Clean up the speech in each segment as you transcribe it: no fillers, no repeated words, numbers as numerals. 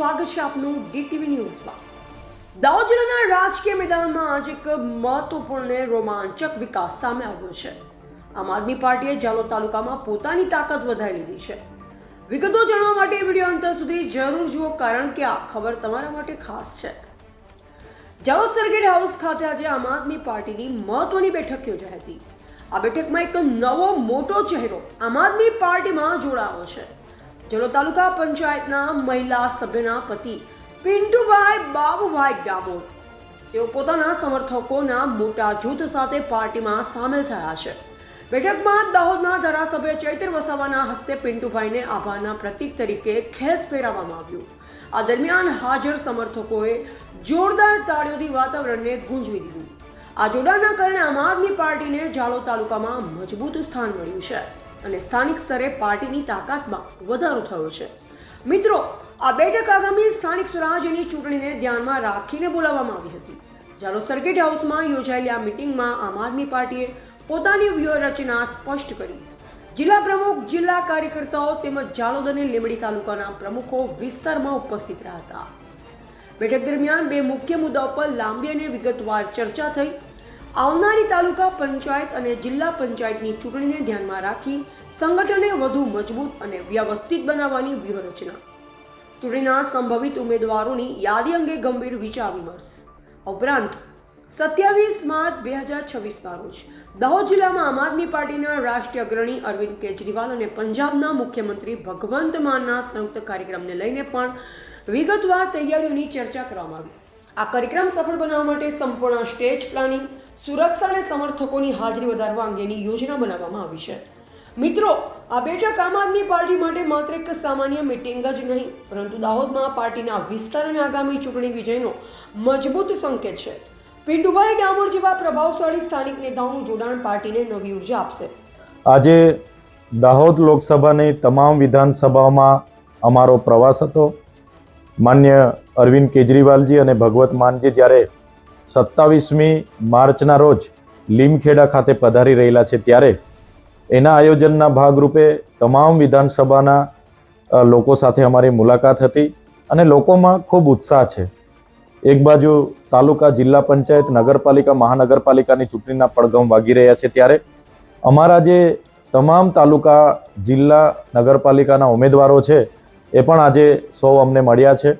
સ્વાગત છે આપનું ડીટીવી ન્યૂઝમાં। દાહોદ જિલ્લાના રાજકીય મેદાનમાં આજે એક મહત્વપૂર્ણ રોમાંચક વિકાસ સામે આવ્યો છે। આમ આદમી પાર્ટીએ જાલોદ તાલુકામાં પોતાની તાકાત વધારી લીધી છે। વિગતો જાણવા માટે વિડીયો અંત સુધી જરૂર જુઓ, કારણ કે આ ખબર તમારા માટે ખાસ છે। જાલોદ સર્કિટ હાઉસ ખાતે આજે આમ આદમી પાર્ટીની મહત્વની બેઠક યોજાઈ હતી। આ બેઠકમાં એક નવો મોટો ચહેરો આમ આદમી પાર્ટીમાં જોડાયો છે। જાલોદ તાલુકા પંચાયતના મહિલા સભ્યના પતિ પિન્ટુભાઈ બાબુભાઈ ડામોર તેઓ પોતાના સમર્થકોના મોટા જૂથ સાથે પાર્ટીમાં સામેલ થયા છે। બેઠકમાં દાહોદના ધારાસભ્ય ચૈતર વસાવાના હસ્તે પિન્ટુભાઈને આભારના પ્રતીક તરીકે ખેસ પહેરાવવામાં આવ્યું। આ દરમિયાન હાજર સમર્થકોએ જોરદાર તાળીઓથી વાતાવરણને ગુંજવી દીધું। આ જોડાણના કારણે આમ આદમી પાર્ટીને જાલોદ તાલુકામાં મજબૂત સ્થાન મળ્યું છે અને સ્થાનિક સ્તરે પાર્ટીની તાકાતમાં વધારો થયો છે। મિત્રો, આ બેઠક આગામી સ્થાનિક સ્વરાજ્યની ચૂંટણીને ધ્યાનમાં રાખીને બોલાવવામાં આવી હતી। જાલોદ સર્કિટ હાઉસમાં યોજાયેલી આ મિટિંગમાં આમ આદમી પાર્ટીએ પોતાની વ્યૂહરચના સ્પષ્ટ કરી। જિલ્લા પ્રમુખ, જિલ્લા કાર્યકર્તાઓ તેમજ જાલોદ અને લીંબડી તાલુકાના પ્રમુખો વિસ્તારમાં ઉપસ્થિત રહ્યા હતા। બેઠક દરમિયાન બે મુખ્ય મુદ્દાઓ પર લાંબી અને વિગતવાર ચર્ચા થઈ। આવનારી તાલુકા પંચાયત અને જિલ્લા પંચાયતની ચૂંટણીને ધ્યાનમાં રાખી સંગઠનને વધુ મજબૂત અને વ્યવસ્થિત બનાવવાની વ્યૂહરચના, ચૂંટણીના સંભવિત ઉમેદવારોની યાદી અંગે ગંભીર વિચાર વિમર્શ ઉપરાંત 27 માર્ચ 2026ના રોજ દાહોદ જિલ્લામાં આમ આદમી પાર્ટીના રાષ્ટ્રીય અગ્રણી અરવિંદ કેજરીવાલ અને પંજાબના મુખ્યમંત્રી ભગવંત માનના સંયુક્ત કાર્યક્રમને લઈને પણ વિગતવાર તૈયારીઓની ચર્ચા કરવામાં આવી। આ કાર્યક્રમ સફળ બનાવવા માટે સંપૂર્ણ સ્ટેજ પ્લાનિંગ, સુરક્ષા અને સમર્થકોની હાજરી વધારવા અંગેની યોજના બનાવવામાં આવી છે। મિત્રો, આ બેઠક આમ આદમી પાર્ટી માટે માત્ર એક સામાન્ય મિટિંગ જ નહીં, પરંતુ દાહોદમાં પાર્ટીના વિસ્તાર અને આગામી ચૂંટણી વિજયનો મજબૂત સંકેત છે। પિન્ટુભાઈ ડામોર જેવા પ્રભાવશાળી સ્થાનિક નેતાઓનું જોડાણ પાર્ટીને નવી ઉર્જા આપશે। આજે દાહોદ લોકસભાની તમામ વિધાનસભાઓમાં અમારો પ્રવાસ હતો। માન્ય અરવિંદ કેજરીવાલજી અને ભગવત માનજી જ્યારે 27મી માર્ચના રોજ લીમખેડા ખાતે પધારી રહેલા છે, ત્યારે એના આયોજનના ભાગરૂપે તમામ વિધાનસભાના લોકો સાથે અમારી મુલાકાત હતી અને લોકોમાં ખૂબ ઉત્સાહ છે। એક બાજુ તાલુકા, જિલ્લા પંચાયત, નગરપાલિકા, મહાનગરપાલિકાની ચૂંટણીના પડઘમ વાગી રહ્યા છે, ત્યારે અમારા જે તમામ તાલુકા, જિલ્લા, નગરપાલિકાના ઉમેદવારો છે એ પણ આજે સૌ અમને મળ્યા છે।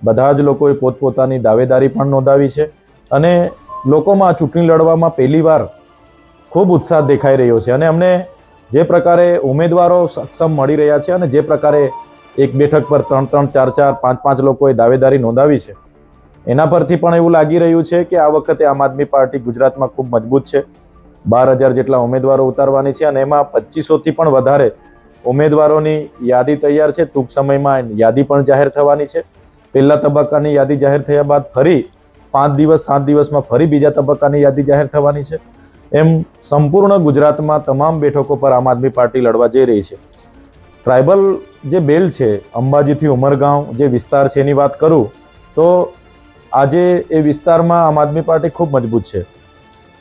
બધા જ લોકોએ પોતપોતાની દાવેદારી પણ નોંધાવી છે અને લોકોમાં ચૂંટણી લડવામાં પહેલીવાર ખૂબ ઉત્સાહ દેખાઈ રહ્યો છે અને અમને જે પ્રકારે ઉમેદવારો સક્ષમ મળી રહ્યા છે અને જે પ્રકારે એક બેઠક પર 3-3, 4-4, 5-5 લોકોએ દાવેદારી નોંધાવી છે, એના પરથી પણ એવું લાગી રહ્યું છે કે આ વખતે આમ આદમી પાર્ટી ગુજરાતમાં ખૂબ મજબૂત છે। 12,000 જેટલા ઉમેદવારો ઉતારવાની છે અને એમાં 2500થી પણ વધારે ઉમેદવારોની યાદી તૈયાર છે। ટૂંક સમયમાં યાદી પણ જાહેર થવાની છે। પહેલા તબક્કાની યાદી જાહેર થયા બાદ ફરી 5 દિવસ, 7 દિવસમાં ફરી બીજા તબક્કાની યાદી જાહેર થવાની છે। એમ સંપૂર્ણ ગુજરાતમાં તમામ બેઠકો પર આમ આદમી પાર્ટી લડવા જઈ રહી છે। ટ્રાઇબલ જે બેલ્ટ છે, અંબાજીથી ઉમરગાંવ જે વિસ્તાર છે, એની વાત કરું તો આજે એ વિસ્તારમાં આમ આદમી પાર્ટી ખૂબ મજબૂત છે।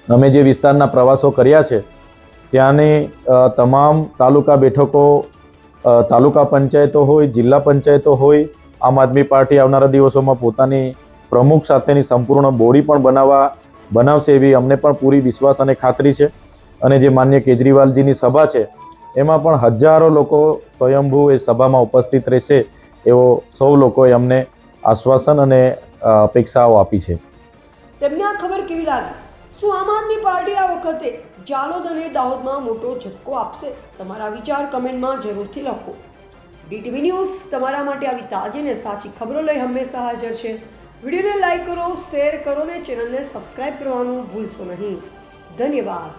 અમે જે વિસ્તારના પ્રવાસો કર્યા છે, ત્યાંની તમામ તાલુકા બેઠકો, તાલુકા પંચાયતો હોય, જિલ્લા પંચાયતો હોય, આમ આદમી પાર્ટી આવનારા દિવસોમાં પોતાની પ્રમુખ સાથેની સંપૂર્ણ બોડી પણ બનાવશે એવી અમને પણ પૂરી વિશ્વાસ અને ખાતરી છે। અને જે માન્ય કેજરીવાલજીની સભા છે, એમાં પણ હજારો લોકો સ્વયંભૂ એ સભામાં ઉપસ્થિત રહેશે એવો સૌ લોકોએ અમને આશ્વાસન અને અપેક્ષાઓ આપી છે। તેમને આ ખબર કેવી લાગી? શું આમ આદમી પાર્ટી આ વખતે જાલોદ અને દાહોદમાં મોટો ઝટકો આપશે? તમારા વિચાર કમેન્ટમાં જરૂરથી લખો। ડીટીવી ન્યૂઝ તમારા માટે આવી તાજી અને સાચી ખબરો લઈ હંમેશા હાજર છે। વિડીયોને લાઈક કરો, શેર કરો અને ચેનલને સબસ્ક્રાઇબ કરવાનું ભૂલશો નહીં। ધન્યવાદ।